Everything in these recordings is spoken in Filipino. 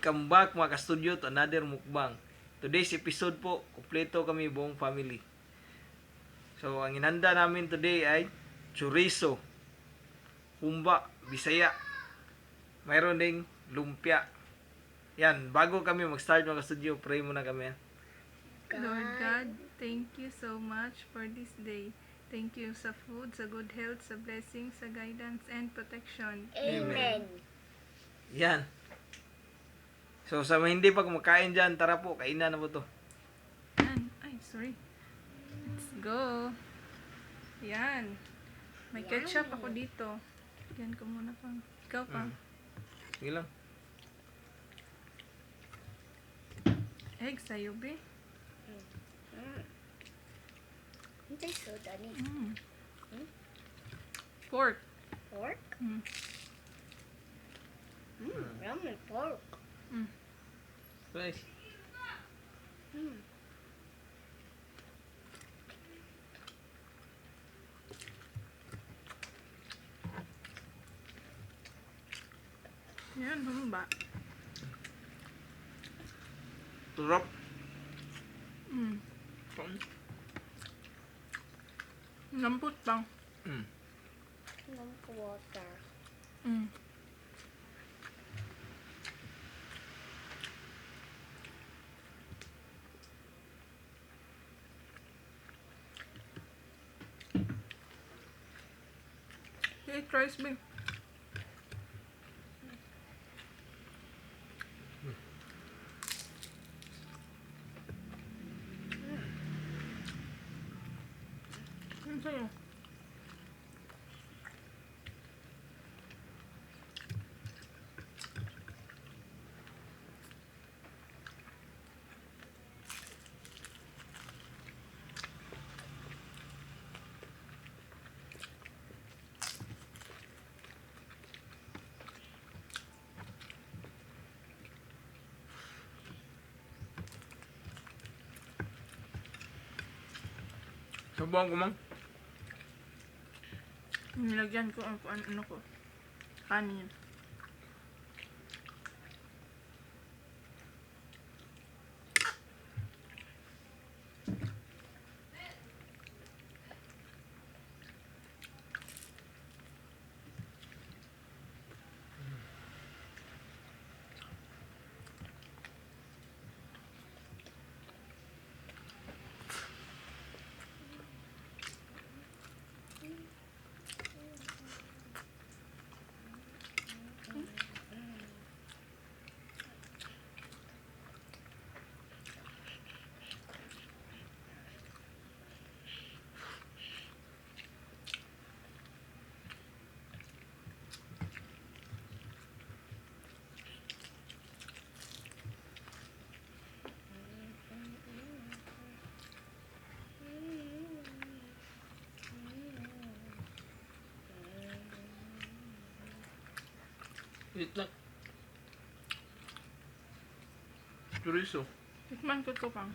Welcome back mga ka-studio to another mukbang. Today's episode po, kumpleto kami buong family. So, ang inanda namin today ay chorizo, humba, bisaya, mayroon ding lumpia. Yan, bago kami mag-start mga ka-studio, pray muna kami. Lord God, thank you so much for this day. Thank you sa food, sa good health, sa blessings, sa guidance and protection. Amen. Yan. So, sa mga hindi pa kumakain dyan, tara po, kainan na po to. Yan. Ay, sorry. Let's go. Yan. May ketchup ako dito. Yan ko muna pang. Ikaw pa. Sige lang. Egg sa'yo, be. Hindi soda ni. Pork. Pork? Mm. Yummy pork. Guys, Yan, humba. turap. Mm. Lambot pang. Ng water. Mm. Eat rice, be. Ano sa'yo? Sabuhan ko mang. Nilagyan ko ang ano ko. Kanin. Eat lang. Chorizo. Tikman ko to pang.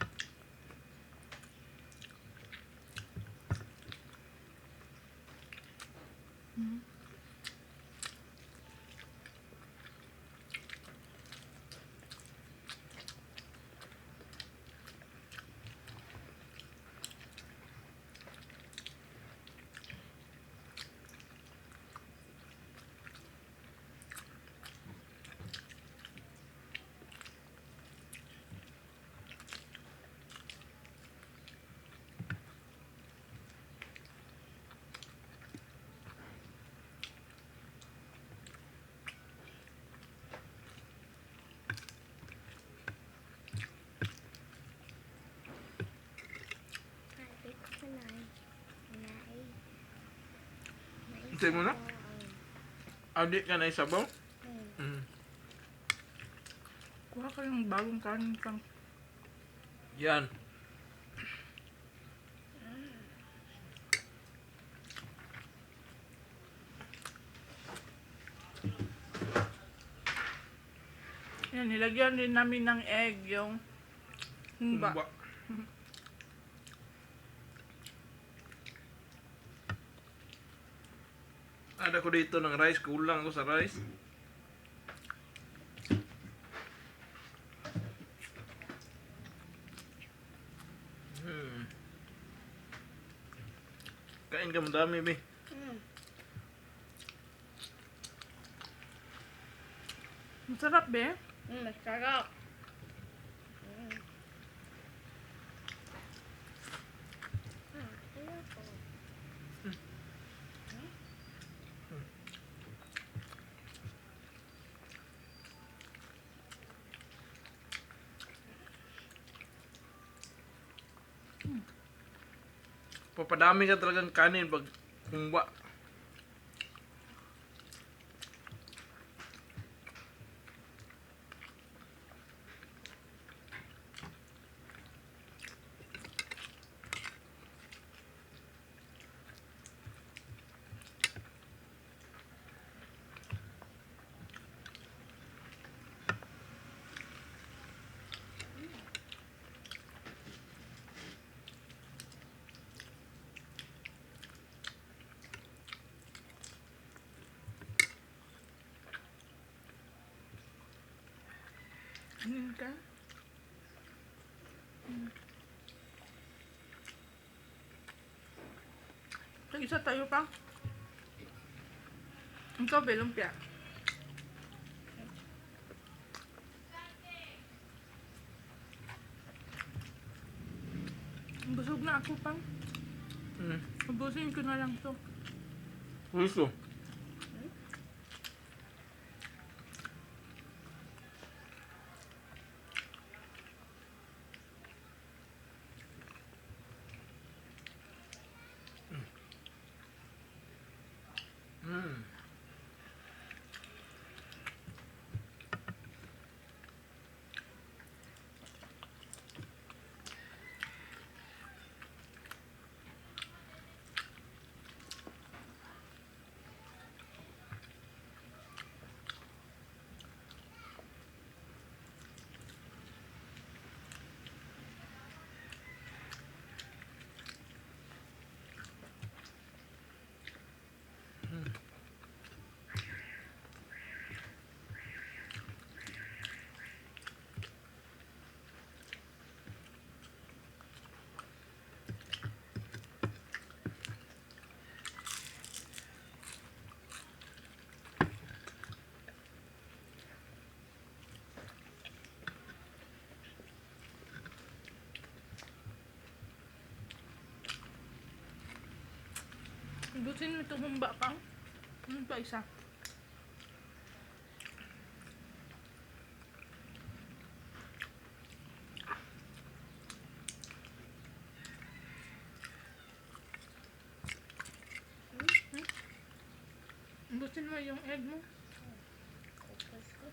Kahit sanay. Nai. Hintay mo na. Audit ka na isabaw? Kuha ka ng bagong kanin pang. Yan. Yan, nilagyan din namin ng egg yung humba. Humba. Ada ko dito ng rice, kulang ko sa rice. Kain ka madami, be. Mm. Masarap, be. Masarap. Mm. Ayoko. Papadami ka talagang kanin pag humba. Kanin ka? Isa tayo pa. Ikaw, be, lumpia. Busog na ako, pang. Mm. Ubusin ko na lang to. Gusto. Mm. Ubusin mo itong humba, pang. Ano pa isa? Ubusin mo yung egg mo. Focus ko.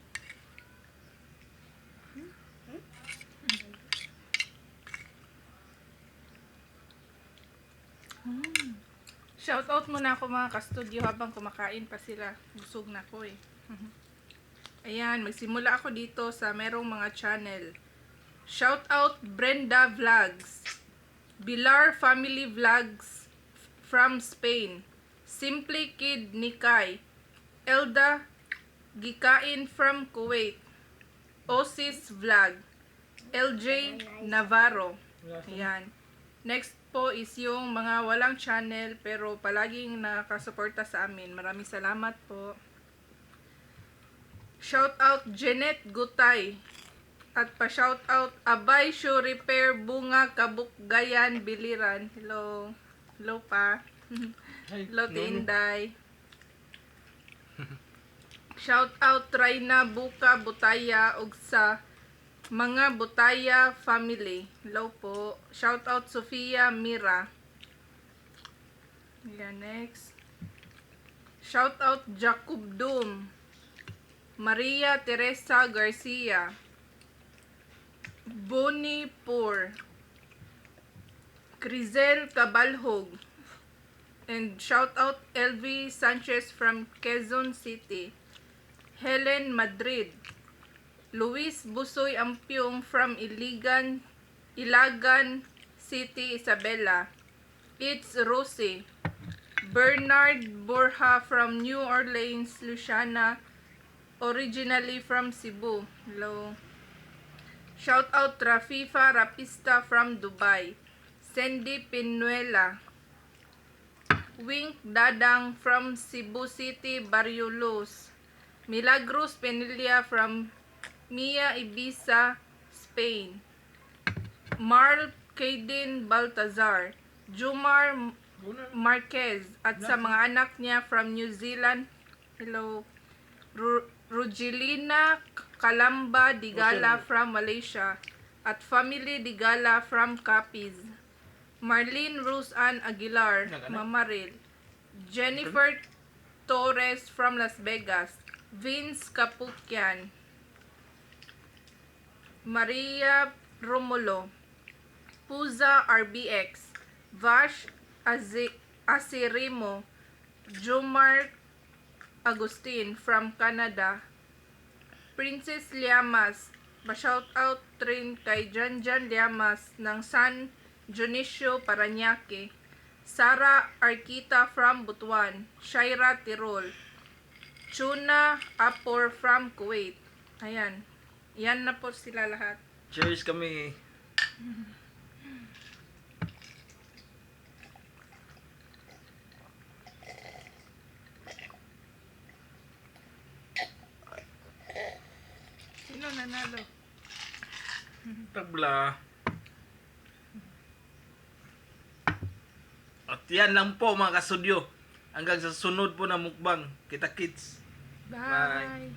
Shout out muna ako mga kastudyo habang kumakain pa sila. Busog na ako eh. Ayan, magsimula ako dito sa merong mga channel. Shout out Brenda Vlogs, Bilar Family Vlogs from Spain, Simply Kid Nikay, Elda Gikain from Kuwait, Osis Vlog, LJ Navarro. Ayan. Next po is yung mga walang channel pero palaging nakasuporta sa amin. Maraming salamat po. Shout out Jeanette Gutay. At pa-shout out Abay Shoe Repair Bunga Kabukgayan Biliran. Hello. Hello pa. Hello Tinday. Shout out Raina Buka Butaya ug sa mga Butaya family. Hello po. Shout out Sofia Mira. Yeah, next. Shout out Jacob Doom. Maria Teresa Garcia. Bonnie Poor. Crizel Cabalhog. And shout out LV Sanchez from Quezon City. Helen Madrid. Luis Busoy Ampiong from Ilagan City, Isabela. It's Rosie. Bernard Borja from New Orleans, Louisiana. Originally from Cebu. Hello. Shout out Rafifa Rapista from Dubai. Sandy Pinuela. Wink Dadang from Cebu City, Barrio Luz. Milagros Penilla from Mia Ibiza, Spain. Marl Kaden Baltazar. Jumar Marquez at sa mga anak niya from New Zealand. Hello. Rugelina Kalamba Digala from Malaysia at family Digala from Capiz. Marlene Rose Ann Aguilar, Mamaril. Jennifer Torres from Las Vegas. Vince Kaputyan. Maria Romulo. Puza RBX. Vash Asirimo. Jomar Agustin from Canada. Princess Llamas. Shout out rin kay Janjan Llamas ng San Dionisio Parañaque. Sara Arquita from Butuan. Shaira Tirol. Chuna Apor from Kuwait. Ayan. Yan na po sila lahat. Cheers kami. Sino nanalo? Tabla. At yan lang po mga kasudyo. Hanggang sa sunod po na mukbang. Kita kids. Bye.